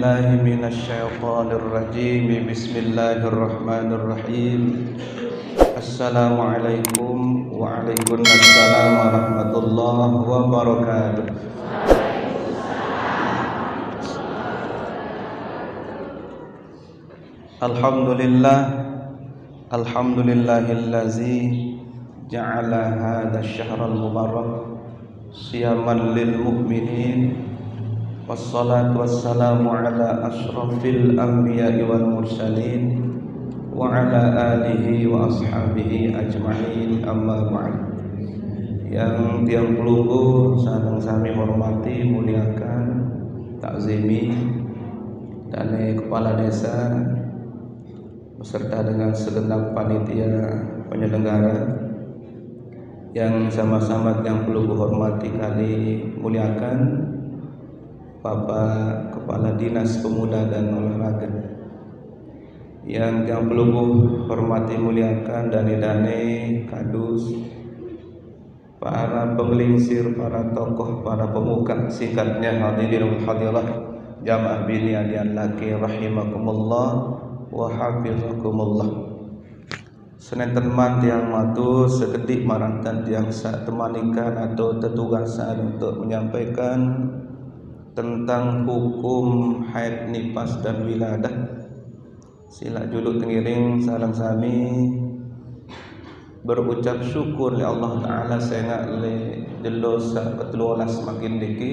billahi minasyaitonir rajim. Bismillahirrahmanirrahim. Assalamualaikum waalaikumsalam warahmatullahi wabarakatuh. Alhamdulillahillazi ja'ala hadha asy-syahral mubarak siyaman lil mu'minin. Wassalatu wassalamu ala asyrafil anbiya'i wal mursalin wa ala alihi wa ashabihi ajma'in, amma ba'd. Yang tiang pelunggu sareng sami hormati, muliakan, takzimi dan kepala desa beserta dengan segenap panitia penyelenggara yang sama-sama yang pelunggu hormati kali muliakan Bapak Kepala Dinas Pemuda dan Olahraga, yang pelunggu hormati muliakan Dane-dane Kadus, para pemelingsir, para tokoh, para pemuka, singkatnya hadirin hadirat jamaah bini adian laki rahimakumullah wa hafizakumullah. Senenten man tiang matur sekedik marantan tiang sak temanikan atau tetugasan untuk menyampaikan tentang hukum haid, nifas dan wiladah. Sila juluk tengiring sareng sami berucap syukur li Allah Ta'ala sehingga le jelos ke-13 makin diki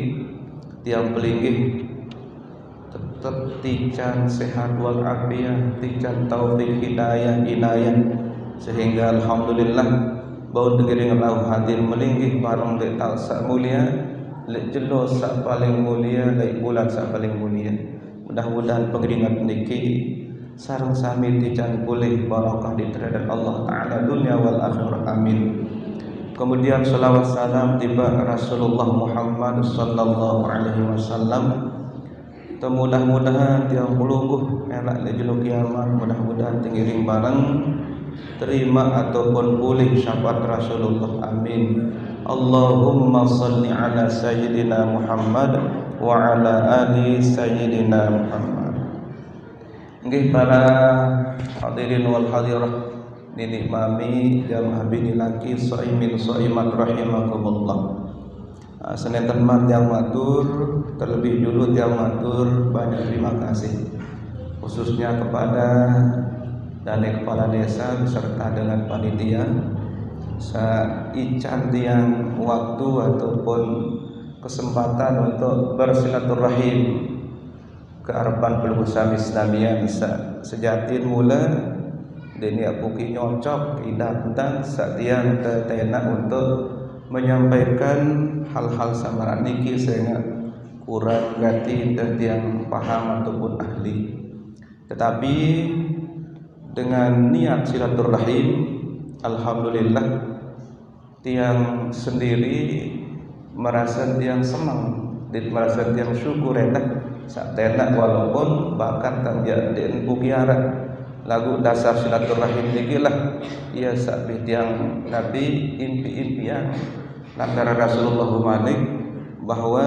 tiang pelinggih tetap tican sehat wal afiat, tican taufik hidayah inayah, sehingga alhamdulillah bau tengiring rauh hadir melinggih bareng dek tak sak mulia, lek jelos sak paling mulia, lek bulan sak paling mulia. Mudah-mudahan pengeringat niki sareng sami tican pulih barakah di terhadap Allah Ta'ala dunia wal akhirah, amin. Kemudian salawat salam tiba Rasulullah Muhammad sallallahu alaihi wasallam. Mudah-mudahan tiang pelungguh elak le jelo kiamat, mudah-mudahan tengiring bareng terima ataupun pulih syafaat Rasulullah, amin. Allahumma salli ala sayyidina Muhammad wa ala ali sayyidina Muhammad. Nggih para hadirin wal hadirah nini mami jamaah bini laki shaimin shaimat rahimakumullah. Senenten mat yang matur, terlebih dulu yang matur banyak terima kasih khususnya kepada dan kepala desa beserta dengan panitia saican tiang waktu ataupun kesempatan untuk bersilaturahim ke harapan pelgusan Islamiyah bisa sejatin mula deni apuki nyocok idah tentang satiang tetenak untuk menyampaikan hal-hal samaran niki sehingga kurang ganti dan yang paham ataupun ahli, tetapi dengan niat silaturahim alhamdulillah tiang sendiri merasa tiang senang dan merasa tiang syukur enak sak tenak walaupun bahkan tak jadi bukiara lagu dasar silaturahim niki lah ia sak tiang nabi impi-impian lantaran Rasulullah Malik bahwa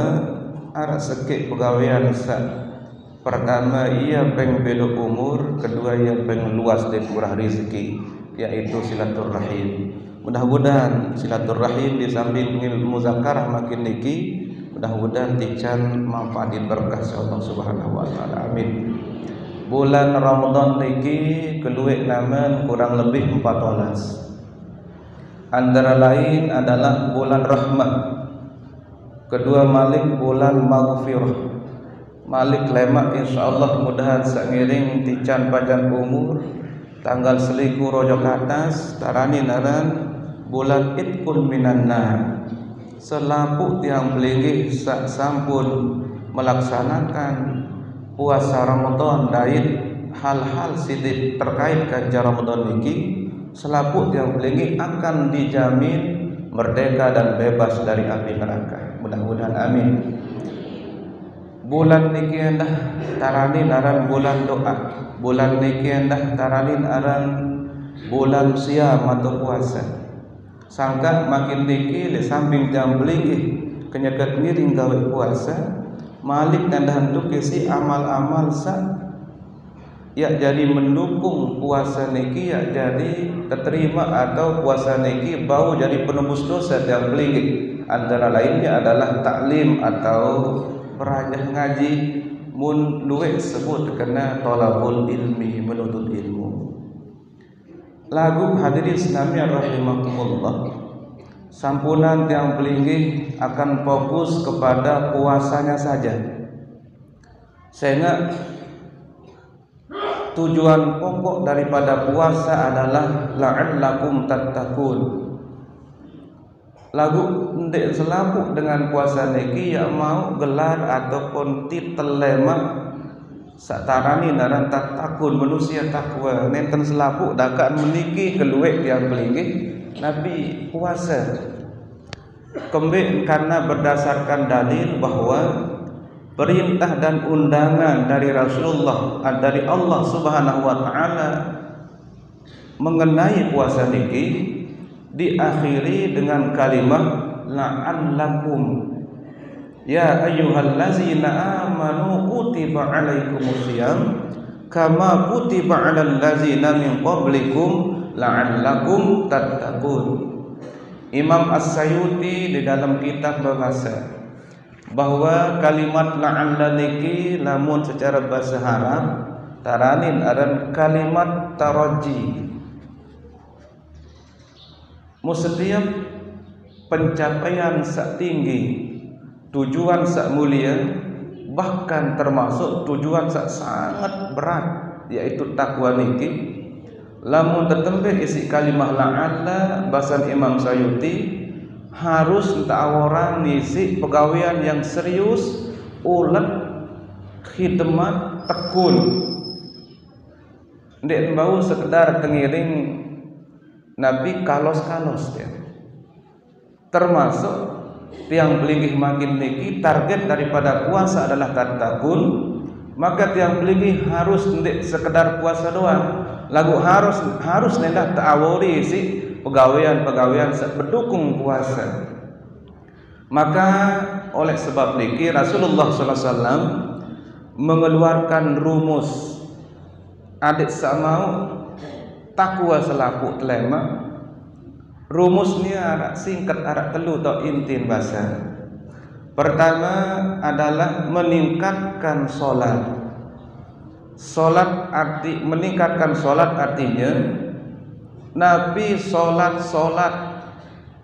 arah sekik pegawaian sak pertama ia peng belok umur, kedua ia peng luas dan murah rezeki, yaitu silaturahim. Mudah-mudahan silaturahim di samping ilmu zakarah makin niki, mudah-mudahan tican manfaatin berkah Allah Subhanahu wa taala, amin. Bulan Ramadan niki keluik naman kurang lebih 14. Antara lain adalah bulan rahmat, kedua malik bulan maghfirah. Malik lemak insyaallah mudahan sangiring tican panjang umur tanggal seliku rojo ke atas tarani naran bulan itkun minan nar. Selapu tiang belinggih sak sampun melaksanakan puasa Ramadan dain hal-hal sidik terkait ganjar Ramadan niki, selapu tiang belinggih akan dijamin merdeka dan bebas dari api neraka. Mudah-mudahan amin. Bulan niki endah tarani naran bulan doa, bulan niki endah tarani naran bulan siam atau puasa. Sangka makin niki le samping jam belinggih kenyakat miring gawe puasa Malik dan hantu kisi amal-amal sa ya jadi mendukung puasa niki ya jadi terterima atau puasa niki bau jadi penembus dosa yang pelingit. Antara lainnya adalah taklim atau berajah ngaji mun luwih sebut kena thalabul ilmi, menuntut ilmu. Lagu hadirin sekalian rahimakumullah, sampunan tiang pelinggih akan fokus kepada puasanya saja. Sehingga tujuan pokok daripada puasa adalah la'allakum tattaqun. Lagu ndek selapuk dengan puasa niki ya mau gelar ataupun titel lemak satarani naran takun manusia takwa nenten selapuk dakan meniki keluek yang pelinggih Nabi puasa kembali karena berdasarkan dalil bahwa perintah dan undangan dari Rasulullah dari Allah Subhanahu wa taala mengenai puasa niki diakhiri dengan kalimat la'allakum ya ayyuhallazina amanu kutiba alaikumusiyam kama kutiba alal ladzina min qablikum la'allakum tattaqun. Imam As-Sayuti di dalam kitab berbahasa bahwa kalimat la'alla niki lamun secara bahasa Arab taranin aran kalimat taraji. Setiap pencapaian sak tinggi, tujuan sak mulia, bahkan termasuk tujuan sak sangat berat yaitu takwa niki lamun tetembe isi kalimah la'alla bahasan Imam Sayuti harus entah orang ngisi pegawaian yang serius, ulet, khidmat, tekun. Ndek bau sekedar tengiring Nabi kalos-kalos ya. Termasuk tiang pelinggih makin niki target daripada puasa adalah tattaqun, maka tiang pelinggih harus ndek sekedar puasa doang. Lagu harus nendah ta'awuri si pegawaian berdukung puasa. Maka oleh sebab niki Rasulullah sallallahu alaihi wasallam mengeluarkan rumus adik samau takwa selaku telema. Rumusnya arak singkat arak telu atau intin bahasa. Pertama adalah meningkatkan solat. Meningkatkan solat artinya Nabi solat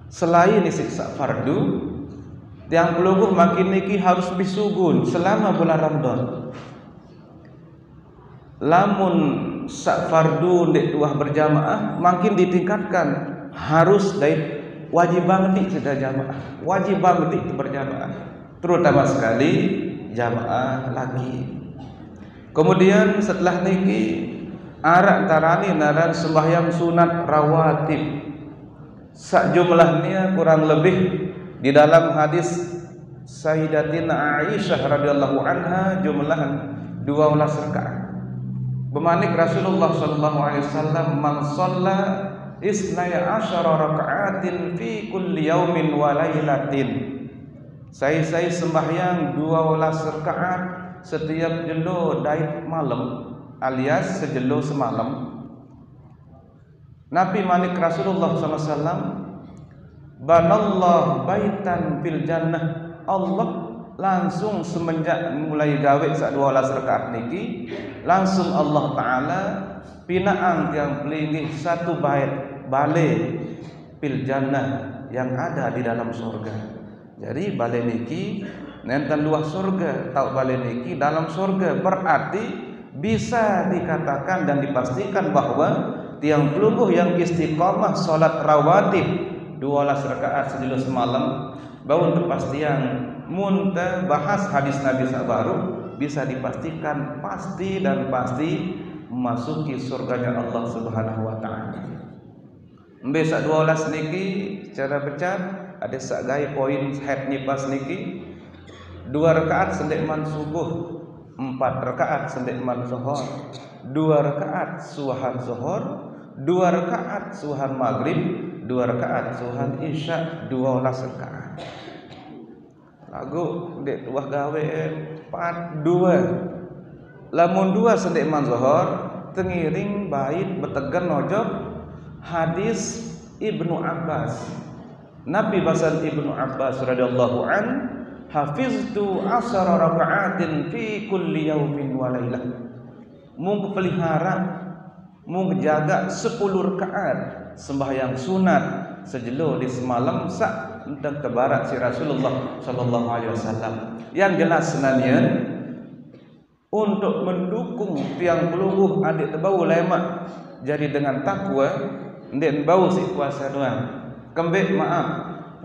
selain isiksa fardu yang peluguh makin niki harus bisugun selama bulan Ramadan. Lamun sak fardu ndek tuah berjamaah makin ditingkatkan, harus dari wajib banget sudah jamaah, wajib banget berjamaah, terutama sekali jamaah lagi. Kemudian setelah niki arak tarani naran sembahyang sunat rawatib sak jumlahnya kurang lebih di dalam hadis Sayyidatina Aisyah radhiyallahu anha jumlah 12 rakaat. Bemanik Rasulullah sallallahu alaihi wasallam man shalla isnaya asyara raka'atin fi kulli yaumin wa lailatin. Saya sembahyang 12 rakaat setiap jelo daib malam alias sejelo semalam. Nabi manik Rasulullah sallallahu alaihi wasallam banallahu baitan fil jannah. Allah langsung semenjak mulai gawe sak 12 rakaat niki langsung Allah taala pinaan yang pelinggih satu balai fil jannah yang ada di dalam surga. Jadi balai niki nenten luas surga, tau balai niki dalam surga, berarti bisa dikatakan dan dipastikan bahwa tiang pelungguh yang istiqamah salat rawatib 12 rakaat sejelo semalam bau kepastian munta bahas hadis Nabi sabaru bisa dipastikan pasti memasuki surganya Allah Subhanahu wa taala. Mbesa 12 niki secara becar ada sak gai poin head nipas niki 2 rakaat sendek man subuh, 4 rakaat sendek man zuhur, 2 rakaat suhan zuhur, 2 rakaat suhan maghrib, 2 rakaat suhan isya, 12 rakaat. Aku dek tuah gawe pat dua. Lamun dua sendek man zuhur tengiring bait betegan nojok hadis Ibnu Abbas. Nabi basal Ibnu Abbas radhiyallahu an hafiztu 10 raka'atin fi kulli yaumin wa lailah. Mung pelihara, mung jaga 10 rakaat sembahyang sunat sejelo di semalam sak tentang tebarak si Rasulullah sallallahu alaihi wasallam. Yang jelas senanian untuk mendukung tiang pelungguh adik tebau lemak jadi dengan takwa ndek bau si puasa doang. Kembek maaf,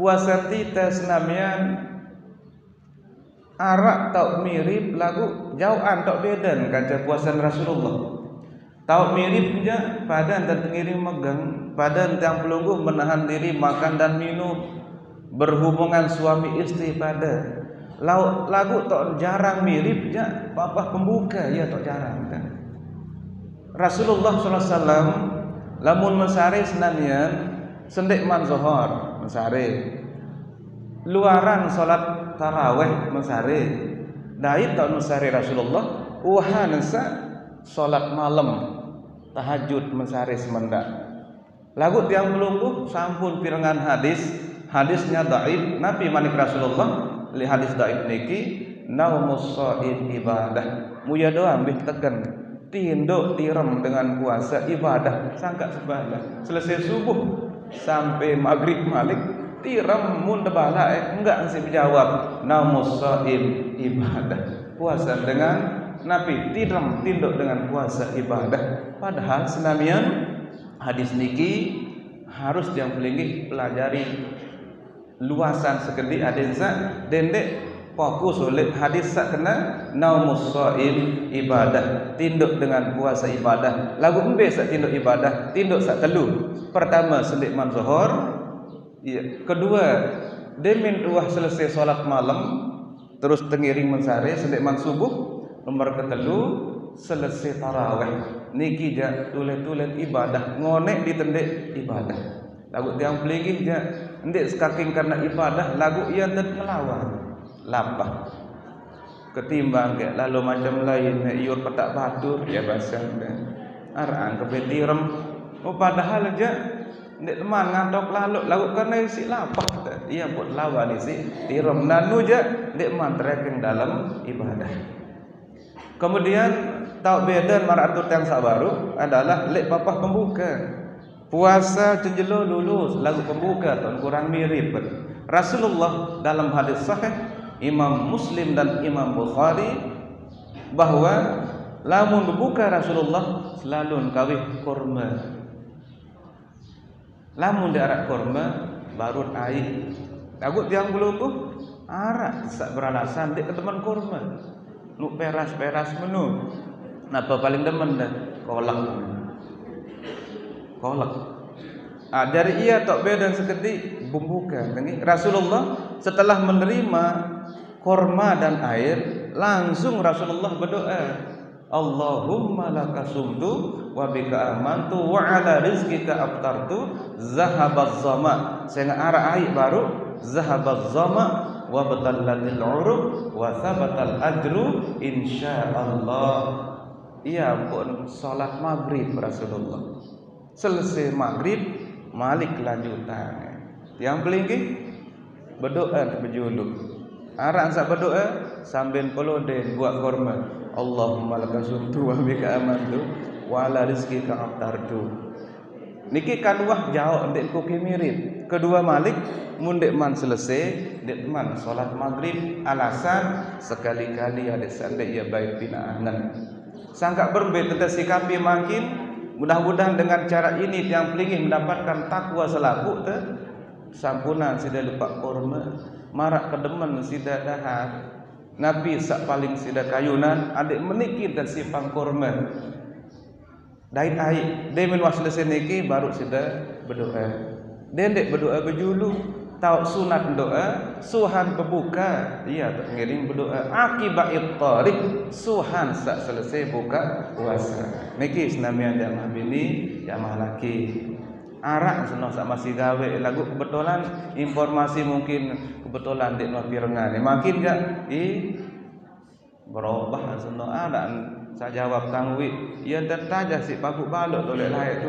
puasa kita senamian arak tau mirip lagu jauhan tau beden kaca puasa Rasulullah. Tau mirip je padan dan tengiring megang, padan tiang pelungguh menahan diri makan dan minum, berhubungan suami istri pada. Lagu tok jarang mirip je papa pembuka ya tok jarang kan. Rasulullah sallallahu alaihi wasallam lamun mesare senanian sendek man zuhur mesare. Luaran salat tarawih mesare. Dai tok mesare Rasulullah uhansa salat malam tahajud mesare semendak. Lagu tiang pelungguh sampun pirengan hadisnya dhaif. Nabi manik Rasulullah li hadis dhaif niki naumus shaim ibadah. Muya doang bih tegan tinduk tirem dengan puasa ibadah sangka sebalah. Selesai subuh sampai maghrib malik tirem mun debala enggak ansih jawab naumus shaim ibadah. Puasa dengan Nabi tirem tinduk dengan puasa ibadah. Padahal senamian hadis niki harus yang pelingih pelajari luasan sekedhi hadis dendek fokus oleh hadis sak kena naumus shaim ibadah, tinduk dengan puasa ibadah. Lagu embe sak tinduk ibadah, tinduk sak telu. Pertama sendik man zuhur, ya. Kedua demin tuah selesai salat malam terus tengiring mensare sendik man subuh. Nomor ketelu selesai tarawih niki ja tulen-tulen ibadah ngonek ditendek ibadah. Lagu tiang pelingih ja ndek sekaking karena ibadah lagu ia tet ngelawan lapah ketimbang ke lalu macam lain iur petak batur ya bahasa arang kebetirem. Oh padahal aja ndek teman ngantok lalu karena isi lapah ia pun lawan isi tirem nanu ja ndek man trekeng dalam ibadah. Kemudian tau beda maratur yang sabaru adalah lek papah pembuka. Puasa cenjelo lulus lagu pembuka tahun kurang mirip. Rasulullah dalam hadis sahih Imam Muslim dan Imam Bukhari bahwa lamun berbuka Rasulullah selalu kawih kurma. Lamun diarak kurma baru air. Lagu tiang belumbuh arak sak beralasan dek teman kurma. Nu peras menu. Napa paling demen dah kolak. Dari ia tok beda sekedhi bumbuka. Rasulullah setelah menerima korma dan air, langsung Rasulullah berdoa, Allahumma laka sumtu wa bika amantu wa ala rizqika aftartu zahabaz zama. Saya arah air baru zahabaz zama wa batallatil uruq wa thabatal ajru insyaallah. Ia pun salat maghrib Rasulullah. Selesai maghrib malik lanjutan. Yang pelinggi berdoa berjuluk. Arang sak berdoa sambil peloden buat korma. Allahumma laka sumtu wa bika amantu wa ala rizqika aftartu. Niki kaduah jauh ndek ku mirip. Kedua malik mun dek man selesai dek man salat maghrib alasan sekali-kali ada sandai ya baik pinaangan. Sangka berbeda tentang sikapi makin mudah-mudahan dengan cara ini yang pelingin mendapatkan takwa selaku sampunan sida lupa korma marak kedemen sida dahar Nabi sak paling sida kayunan adik menikir dan sipang korma dait ai demen was selesai niki baru sida berdoa dendek berdoa berjulu tau sunat doa suhan berbuka iya ngiring berdoa akibat iftarik suhan sak selesai buka puasa niki senamian jamaah bini jamaah laki arak senang sak masih gawe lagu kebetulan informasi mungkin kebetulan dek no pirengan makin gak berubah senang ada saya jawab tangwi yang tertajah si paku balok oleh layak tu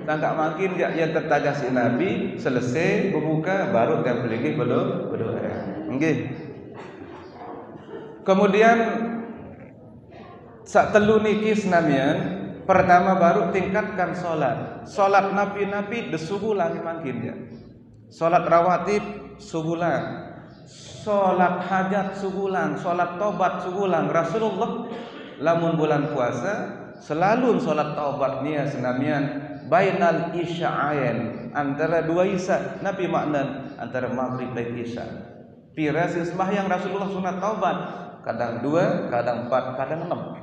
tangkap makin gak yang tertajah si Nabi selesai berbuka baru dia pergi berdoa nggih. Kemudian sak telu niki senamian pertama baru tingkatkan solat nabi desubulan makin ya. Solat rawatib subulan, solat hajat subulan, solat tobat subulan. Rasulullah lamun bulan puasa selalu solat tobat nia senamian bainal isya'ain antara dua isya. Nabi makna antara maghrib dan isya. Pira sembahyang Rasulullah sunat taubat kadang 2, kadang 4, kadang 6.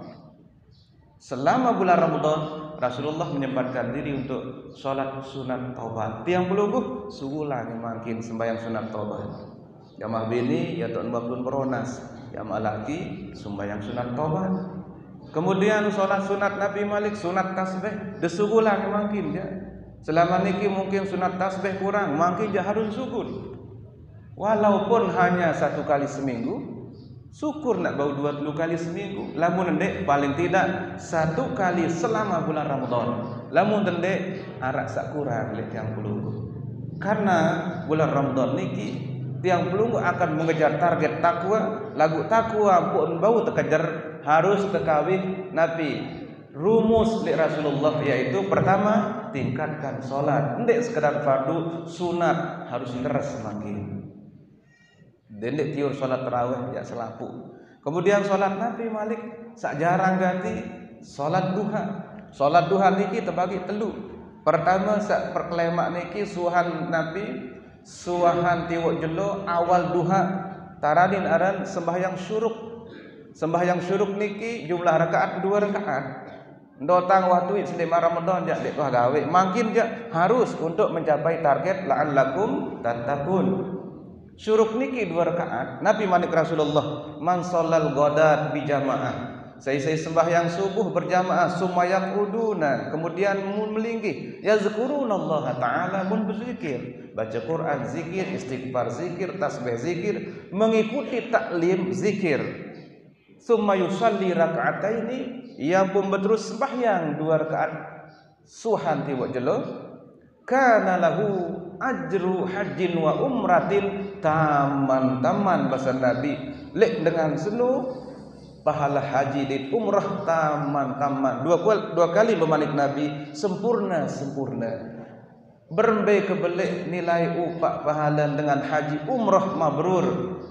Selama bulan Ramadan Rasulullah menyempatkan diri untuk sholat sunat taubat. Tiang pelungguh subulan makin sembahyang sunat taubat. Jamaah bini ya tuan bakun beronas, jamaah laki sembahyang sunat taubat. Kemudian sholat sunat Nabi Malik sunat tasbih desubulan makin ya. Selama niki mungkin sunat tasbih kurang, makin ya harus syukur. Walaupun hanya 1 kali seminggu. Syukur nak bau 2-3 kali seminggu. Lamun ndek paling tidak 1 kali selama bulan Ramadan. Lamun ndek arak sak kurang lek tiang pelunggu. Karena bulan Ramadan niki tiang pelunggu akan mengejar target takwa. Lagu takwa pun bau terkejar harus tekawih Nabi. Rumus lek Rasulullah yaitu pertama tingkatkan solat. Ndek sekedar fardu, sunat harus deres makin. Dendek tiur solat tarawih ya selapu. Kemudian solat Nabi Malik sak jarang ganti solat duha. Solat duha niki terbagi telu. Pertama sak perkelemak niki suhan Nabi, suhan tiwuk jelo awal duha. Taradin aran sembahyang syuruk. Sembahyang syuruk niki jumlah rakaat 2 rakaat. Ndotang waktu selama Ramadan jak dek gawe. Makin jak harus untuk mencapai target la'allakum tattaqun. Syuruk niki 2 rakaat. Nabi manik Rasulullah man shallal ghadat bi jamaah. Saya sembahyang subuh berjamaah sumayak uduna. Kemudian melinggih yazkurunallaha ta'ala mun berzikir. Baca Quran zikir, istighfar zikir, tasbih zikir, mengikuti taklim zikir. Summa yusalli raka'ataini yang pun berterus sembahyang 2 rakaat suhan tiwak jelo. Kana lahu ajru hajjin wa umratin taman bahasa Nabi lek dengan seluruh pahala haji dan umrah taman 2 kali bermanik Nabi sempurna berembe kebelik nilai upah pahala dengan haji umrah mabrur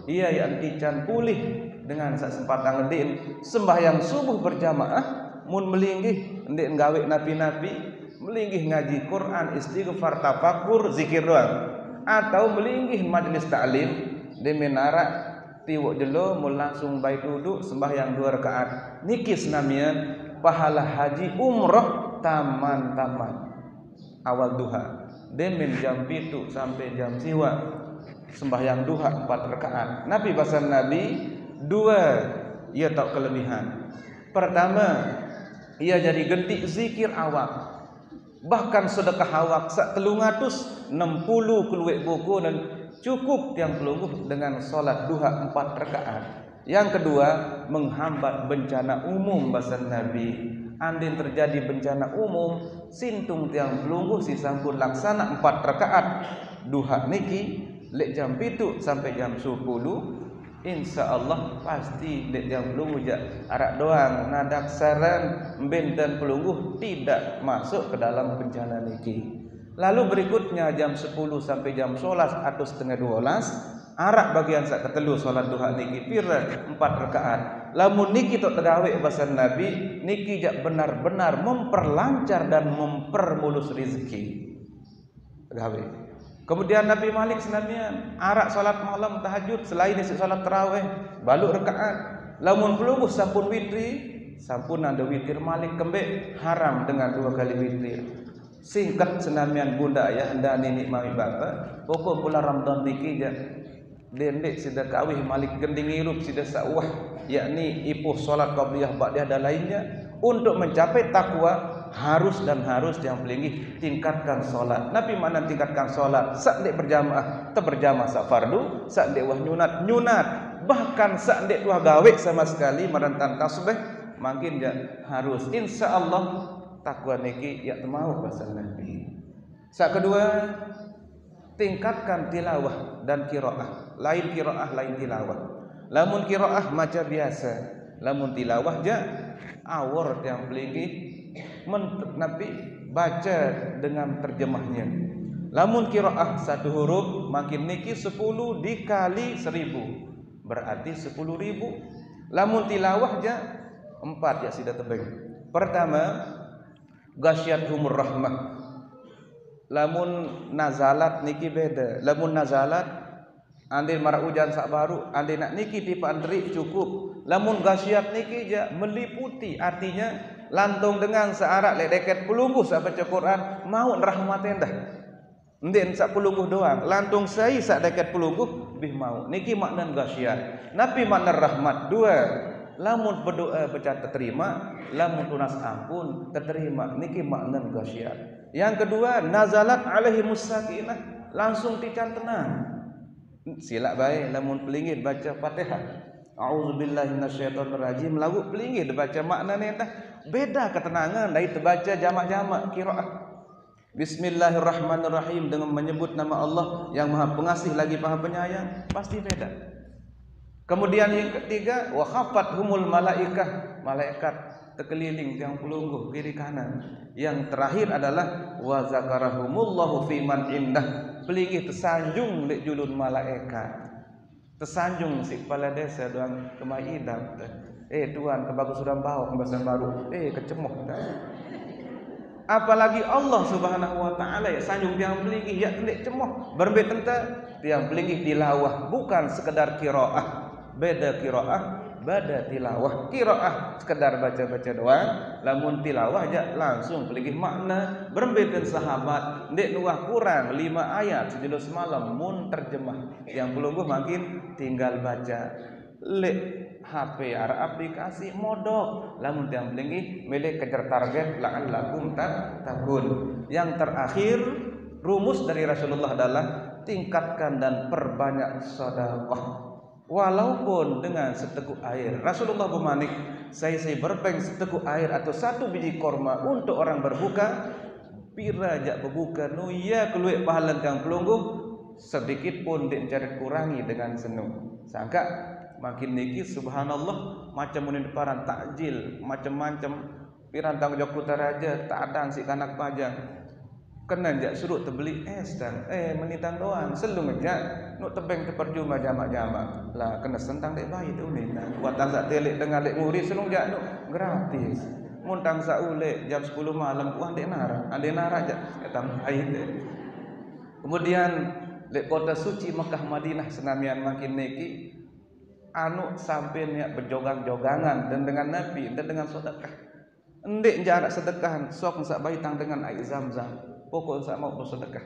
ia yang tican pulih dengan sak sempatan ngedin sembahyang subuh berjamaah mun melinggih ndek gawe nabi-nabi melinggih ngaji Quran, istighfar, tafakur, zikir doang. Atau melinggih majlis ta'lim di menara tiwuk jelo mul langsung baik duduk sembahyang 2 rakaat. Niki senamian pahala haji umrah taman awal duha. Demen jam 7 sampai jam siwa sembahyang duha 4 rakaat. Nabi bahasa Nabi 2 ia tak kelebihan. Pertama ia jadi gentik zikir awak. Bahkan sedekah awak sak 360 keluwek buku dan cukup tiang pelungguh dengan solat duha 4 rakaat. Yang kedua menghambat bencana umum bahasa Nabi. Andin terjadi bencana umum sintung tiang pelungguh si sampun laksana 4 rakaat duha niki lek jam 7 sampai jam 10 insyaallah pasti dek yang pelungguh jak arak doang nadak saran benten pelungguh tidak masuk ke dalam bencana niki. Lalu berikutnya jam 10 sampai jam 11 atau setengah 12 arak bagian sak ketelu salat duha niki pira 4 rakaat. Lamun niki tok tegawe bahasa Nabi niki jak benar-benar memperlancar dan mempermulus rezeki. Tegawe. Kemudian Nabi Malik senamian arak salat malam tahajud selain isi salat tarawih baluk rakaat. Lamun pelungguh sampun witri sampun anda witir Malik kembek haram dengan 2 kali witir. Singkat senamian bunda ayah anda nenek mami bapa pokok bulan Ramadan niki jak dendek sida kawih Malik gending hirup sida sawah yakni ipuh salat qabliyah ba'diyah dan lainnya untuk mencapai takwa harus dan harus yang pelinggi tingkatkan solat. Nabi mana tingkatkan solat? Sak dek berjamaah, berjamaah sak fardu, sak dek wah nyunat. Bahkan sak dek wah gawe sama sekali merentan tasbih, makin dia harus. Insyaallah takwa niki ya mau pasal Nabi. Sak kedua, tingkatkan tilawah dan qiraah. Lain qiraah, lain tilawah. Lamun qiraah macam biasa, lamun tilawah ja awor yang pelinggi Nabi baca dengan terjemahnya. Lamun qiraah satu huruf makin niki 10 dikali 1000 berarti 10.000. Lamun tilawah ja 4 ya sudah tebing. Pertama, ghasyiyatuhumur rahmah. Lamun nazalat niki beda. Lamun nazalat andai marah hujan sak baru, andai nak niki tipaan derik cukup. Lamun ghasyiyat niki ja meliputi, artinya lantung dengan searak lek deket pelungguh sak baca Quran mau rahmatin dah. Ndin sak pelungguh doang, lantung sai sak deket pelungguh bih mau. Niki makna ghasyiyat. Napi makna rahmat dua. Lamun berdoa baca terima, lamun tunas ampun terima. Niki makna ghasyiyat. Yang kedua, nazalat alaihimus sakinah, langsung tican tenang. Silap baik lamun pelingit baca Fatihah. A'udzubillahi minasyaitonirrajim lagu pelingit baca maknanya dah beda ketenangan dari terbaca jamak-jamak qiraah. Bismillahirrahmanirrahim dengan menyebut nama Allah yang Maha Pengasih lagi Maha Penyayang pasti beda. Kemudian yang ketiga, wa khafathumul malaikah, malaikat terkeliling yang pelungguh kiri kanan. Yang terakhir adalah wa zakarahumullahu fi man indah, pelingih tersanjung lek julun malaikat. Tersanjung si kepala desa doang kemai idam. Tuan kebagus sudah bawa pembahasan baru. Kecemoh dah. Apalagi Allah Subhanahu wa taala ya sanjung tiang pelingih ya kendek cemoh. Berbeda tentang tiang pelingih tilawah bukan sekedar qiraah. Beda qiraah, beda tilawah. Qiraah sekedar baca-baca doang, lamun tilawah aja langsung pelingih makna. Berbeda sahabat, ndek nuah kurang 5 ayat sejelo semalam mun terjemah. Yang pelungguh makin tinggal baca. Lek HP Arab aplikasi modok, lamun tiang pelingih milih kejar target la'allakum takun. Yang terakhir, rumus dari Rasulullah adalah tingkatkan dan perbanyak sedekah. Walaupun dengan seteguk air. Rasulullah bermanik, saya berpeng seteguk air atau 1 biji korma untuk orang berbuka. Pira jak berbuka nu ya keluar pahala yang pelungguh sedikit pun dicari kurangi dengan senung. Sangka makin niki subhanallah macam munin deparan takjil macam-macam piran tanggung jawab putar raja tak adang si kanak pajang. Kena jak suruh terbeli es dan menitang doang selung aja nuk tebeng terpercuma jamak-jamak lah kena sentang dek bayi tu ni buat tangsa telik dengan lek nguri selung jak nuk gratis muntang saule jam 10 malam uang dek nara jak tam air dek. Kemudian lek kota suci Mekah Madinah senamian makin neki anu sampai niat berjogang-jogangan dan dengan Nabi dan dengan sedekah. Ndek jarak sedekah sok sak bayi tang dengan air Zam-Zam. Pokok sak mau bersedekah.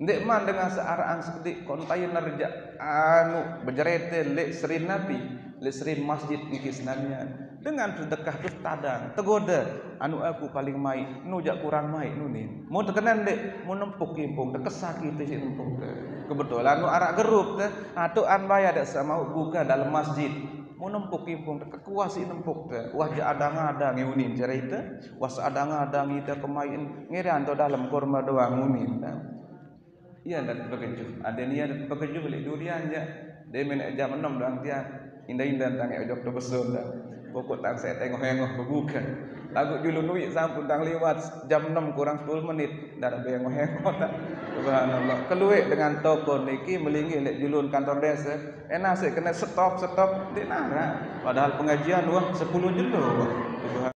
Ndek man dengan searaan sekedik kontainer jak anu berjerete lek serin Nabi, lek serin masjid niki senamnya. Dengan sedekah terus tadang, tegoda anu aku paling mai, nu jak kurang mai nu ni. Mau tekenan dek, mau nempuk kimpung, tekesaki tu si nempuk. Kebetulan nu arak gerup teh, atuan bayar dak sama buka dalam masjid. Mau nempuk kimpung kekuasi nempuk teh. Wah jak adang-adang ngeunin cerita, was adang-adang ita kemain ngeran to dalam kurma doang ngunin. Iya dan bekejuh. Ada ni ada bekejuh lek durian je. Dia menek jam 6 doang tiang. Indah-indah tang ojok to besun dah. Pokok tang saya tengok-tengok berbuka. Lagu julun duit sampun tang lewat jam 6 kurang 10 menit. Dah bengok-bengok tak. Subhanallah. Keluik dengan toko niki melinggi lek julun kantor desa. Enak sih kena stop di nara. Padahal pengajian wah 10 jelo.